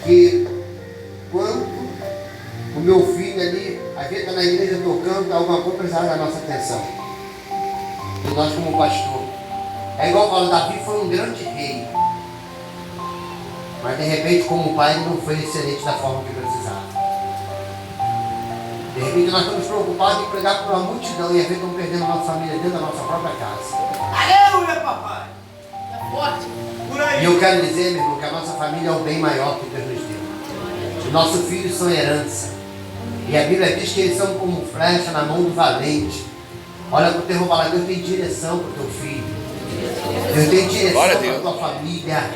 que quando o meu filho ali, às vezes está na igreja tocando, alguma coisa precisava da nossa atenção. E nós como pastor. É igual eu falo, Davi foi um grande rei. Mas de repente, como pai, ele não foi excelente da forma que precisava. De repente nós estamos preocupados em pregar para uma multidão e às vezes estamos perdendo a nossa família dentro da nossa própria casa. Aleluia, papai! É forte! Por aí! E eu quero dizer, meu irmão, que a nossa família é o bem maior que Deus nos deu. Os nossos filhos são herança. E a Bíblia diz que eles são como flecha na mão do valente. Olha para o teu irmão falar, Deus tem direção para o teu filho. Deus tem direção para a tua família.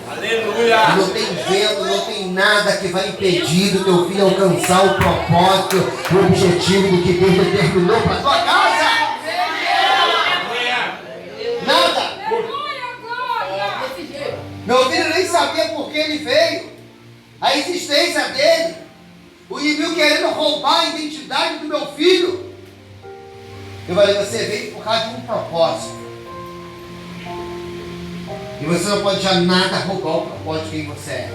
Aleluia! Não tem vento, não tem nada que vai impedir do teu filho alcançar o propósito, o objetivo do que Deus determinou para a tua casa. Nada. Meu filho nem sabia por que ele veio. A existência dele. O inimigo querendo roubar a identidade do meu filho. Eu falei, você veio por causa de um propósito. E você não pode já nada roubar o propósito de quem você é.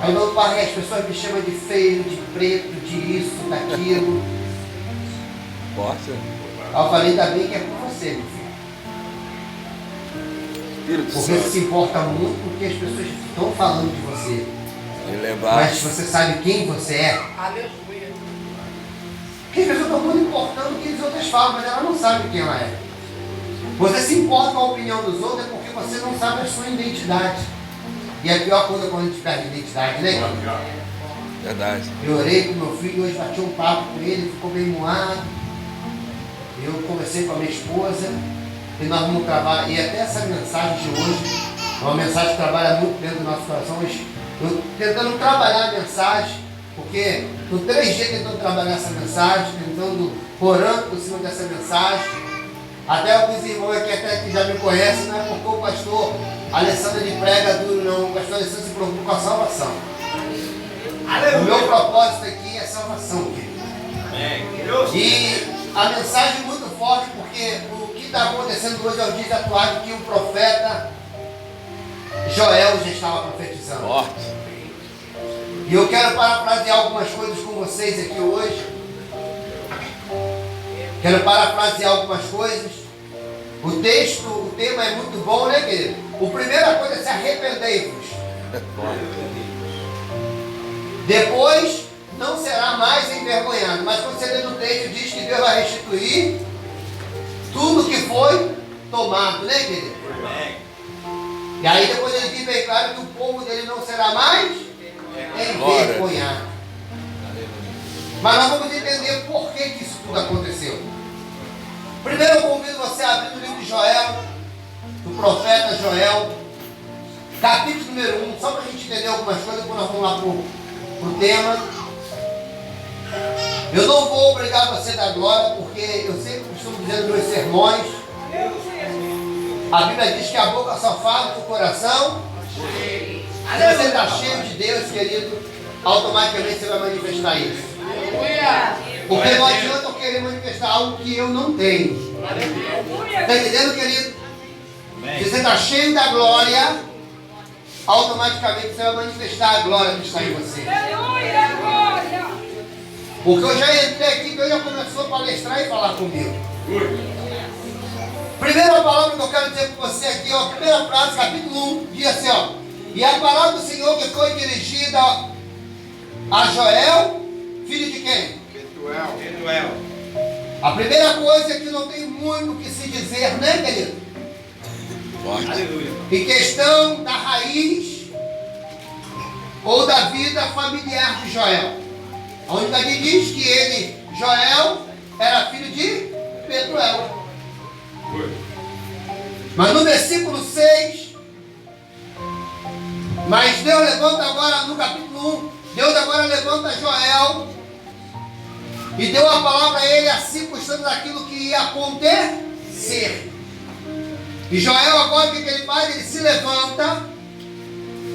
Aí não parece, as pessoas me chamam de feio, de preto, de isso, daquilo. Poxa. Aí eu falei, ainda bem que é por você, meu filho. Porque você se importa muito com o que as pessoas estão falando de você. Mas você sabe quem você é. Aleluia! Porque as pessoas estão muito importando o que as outras falam, mas ela não sabe quem ela é. Você se importa com a opinião dos outros é porque você não sabe a sua identidade. E a pior coisa é quando a gente perde a identidade, né? Verdade. Eu orei com meu filho, hoje bati um papo com ele, ficou bem moado. Eu conversei com a minha esposa e nós vamos trabalhar. E até essa mensagem de hoje é uma mensagem que trabalha muito dentro do nosso coração. Mas eu tentando trabalhar a mensagem, porque estou 3 dias tentando trabalhar essa mensagem, tentando orando por cima dessa mensagem. Até alguns irmãos aqui até que já me conhecem, não é porque o pastor Alessandro ele prega duro, não. O pastor Alessandro se preocupa com a salvação. O meu propósito aqui é salvação, querido. E a mensagem é muito forte porque o que está acontecendo hoje é o dia atual que o profeta Joel já estava profetizando. Forte. E eu quero parafrasear algumas coisas com vocês aqui hoje. Quero parafrasear algumas coisas. O texto, o tema é muito bom, né, querido? A primeira coisa é se arrependei-vos. Depois não será mais envergonhado. Mas quando você lê no texto, diz que Deus vai restituir tudo que foi tomado, né, querido? E aí depois ele diz bem claro que o povo dele não será mais envergonhado. Mas nós vamos entender por que isso tudo aconteceu. Primeiro eu convido você a abrir o livro de Joel, do profeta Joel, capítulo número 1, só para a gente entender algumas coisas, quando nós vamos lá para o tema. Eu não vou obrigar você a dar glória, porque eu sempre costumo dizer nos meus sermões, a Bíblia diz que a boca só fala do coração. Se você está cheio de Deus, querido, automaticamente você vai manifestar isso. Porque não adianta eu querer manifestar algo que eu não tenho. Está entendendo, querido? Se você está cheio da glória, automaticamente você vai manifestar a glória que está em você. Porque eu já entrei aqui, Deus já começou a palestrar e falar comigo. Primeira palavra que eu quero dizer para você aqui, ó, primeira frase, capítulo 1, diz assim, ó. E a palavra do Senhor que foi dirigida a Joel, filho de quem? Betuel. A primeira coisa é que não tem muito o que se dizer, né, querido? Aleluia. Em questão da raiz ou da vida familiar de Joel. Onde Davi diz que ele, Joel, era filho de Betuel. Mas no versículo 6, mas Deus levanta agora, no capítulo 1, Deus agora levanta Joel e deu a palavra a ele, assim constando daquilo que ia acontecer. E Joel agora, o que ele faz? Ele se levanta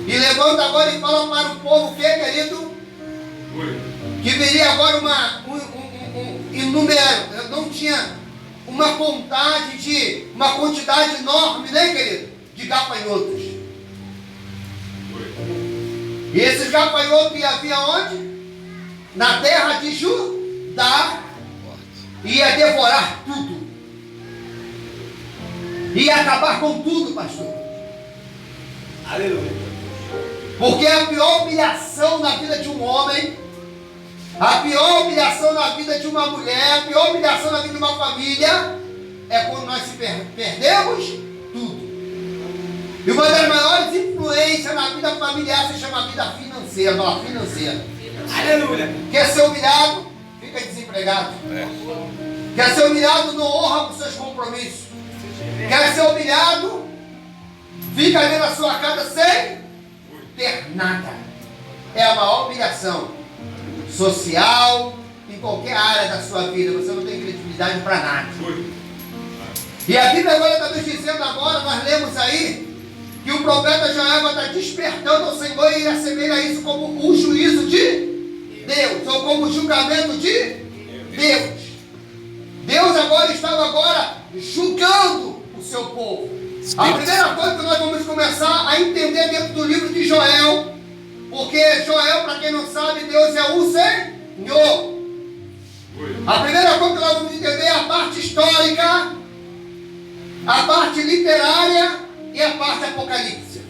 e levanta agora e fala para o povo, o que, querido? Que viria agora um inúmero, não tinha uma quantidade enorme, né, querido? De gafanhotos. E esses gafanhotos havia onde? Na terra de Judá. Ia devorar tudo. Ia acabar com tudo, pastor. Aleluia. Porque a pior humilhação na vida de um homem, a pior humilhação na vida de uma mulher, a pior humilhação na vida de uma família, é quando nós perdemos tudo. E uma das maiores influências na vida familiar se chama vida financeira. Fala, financeira. Aleluia. Quer ser humilhado? Fica desempregado. Quer ser humilhado? Não honra com seus compromissos. Quer ser humilhado? Fica ali na sua casa sem ter nada. É a maior humilhação social, em qualquer área da sua vida. Você não tem credibilidade para nada. E a Bíblia agora está nos dizendo agora, nós lemos aí, que o profeta Joel está despertando ao Senhor e ele assemelha isso como o juízo de Deus, ou como o julgamento de Deus. Deus agora estava julgando o seu povo. A primeira coisa que nós vamos começar a entender dentro do livro de Joel, porque Joel, para quem não sabe, Deus é o Senhor. A primeira coisa que nós vamos entender é a parte histórica, a parte literária e a parte apocalíptica.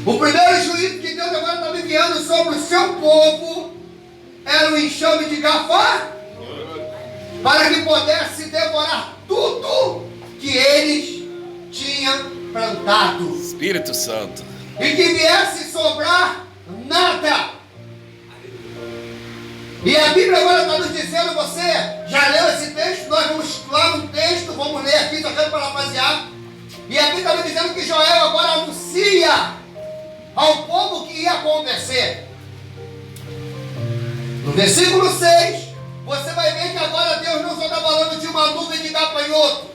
O primeiro juízo que Deus agora está enviando sobre o seu povo era o enxame de gafanhotos, para que pudesse devorar tudo que eles tinham plantado. Espírito Santo. E que viesse sobrar nada. E a Bíblia agora está nos dizendo, você já leu esse texto? Nós vamos lá no texto, vamos ler aqui, só quero parafrasear. E a Bíblia está nos dizendo que Joel agora anuncia ao povo que ia acontecer. No versículo 6, você vai ver que agora Deus não só está falando de uma nuvem de gafanhoto.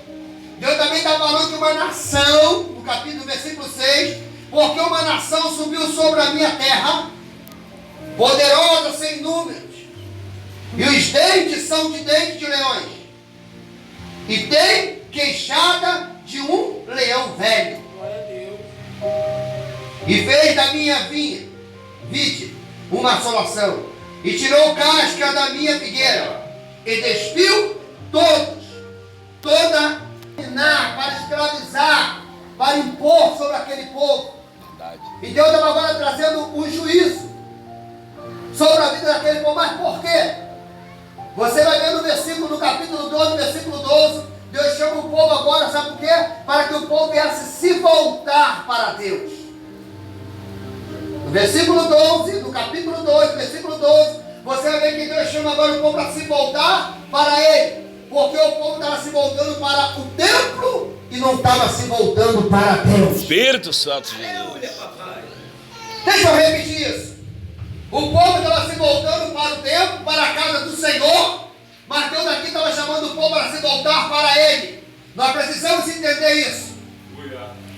Deus também está falando de uma nação, no capítulo, versículo 6, porque uma nação subiu sobre a minha terra, poderosa sem números, e os dentes são de dentes de leões, e tem queixada de um leão velho. Glória a Deus. E fez da minha vide uma assolação, e tirou casca da minha figueira, e despiu toda para escravizar, para impor sobre aquele povo. Verdade. E Deus estava agora trazendo um juízo sobre a vida daquele povo. Mas por quê? Você vai ver no versículo, no capítulo 12, versículo 12, Deus chama o povo agora, sabe por quê? Para que o povo viesse se voltar para Deus. No versículo 12, no capítulo 12, versículo 12, você vai ver que Deus chama agora o povo para se voltar para Ele. Porque o povo estava se voltando para o templo e não estava se voltando para Deus. Espírito Santo de Aleluia, Deus. papai. Deixa eu repetir isso. O povo estava se voltando para o templo, para a casa do Senhor, mas Deus aqui estava chamando o povo para se voltar para Ele. Nós precisamos entender isso.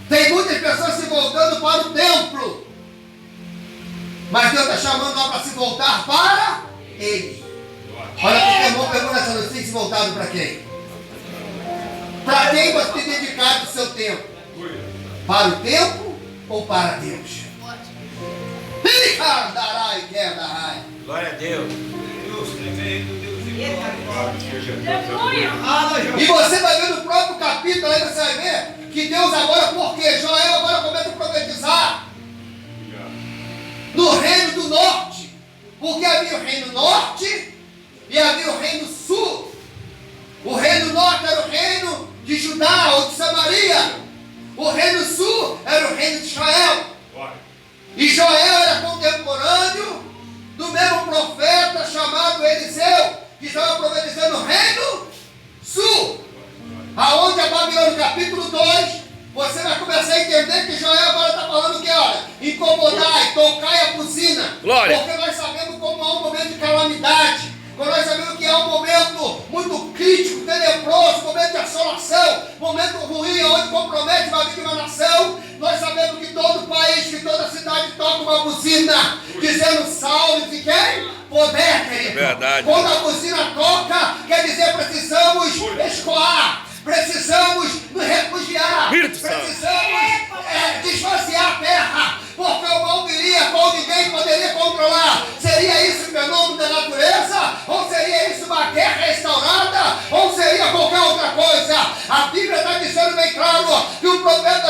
Tem muitas pessoas se voltando para o templo, mas Deus está chamando nós para se voltar para Ele. Olha para o teu irmão, pergunta essa noite, tem se voltado para quem? Para quem você tem dedicado o seu tempo? Para o templo ou para Deus? Glória a Deus. E você vai ver no próprio capítulo, aí você vai ver que Deus agora, porque Joel agora começa a profetizar no reino do norte, porque havia o reino norte e havia o reino sul. O reino norte era o reino de Judá ou de Samaria. O reino sul era o reino de Israel. E Joel era contemporâneo do mesmo profeta chamado Eliseu, que estava profetizando o reino sul. Aonde a Babilônia, no capítulo 2, você vai começar a entender que Joel agora está falando que, olha, incomodai, tocai a buzina. Glória. Porque nós sabemos como há um momento de calamidade. Quando nós sabemos que há um momento muito crítico, tenebroso, momento de assolação, momento ruim, onde compromete a vida de uma nação, nós sabemos que todo país, que toda cidade toca uma buzina, dizendo salve-se quem? Poder, querido. Verdade. Quando a buzina toca, quer dizer precisamos escoar, precisamos nos refugiar, Espírito Santo. precisamos desvaziar a terra, porque o mal virou foi perto da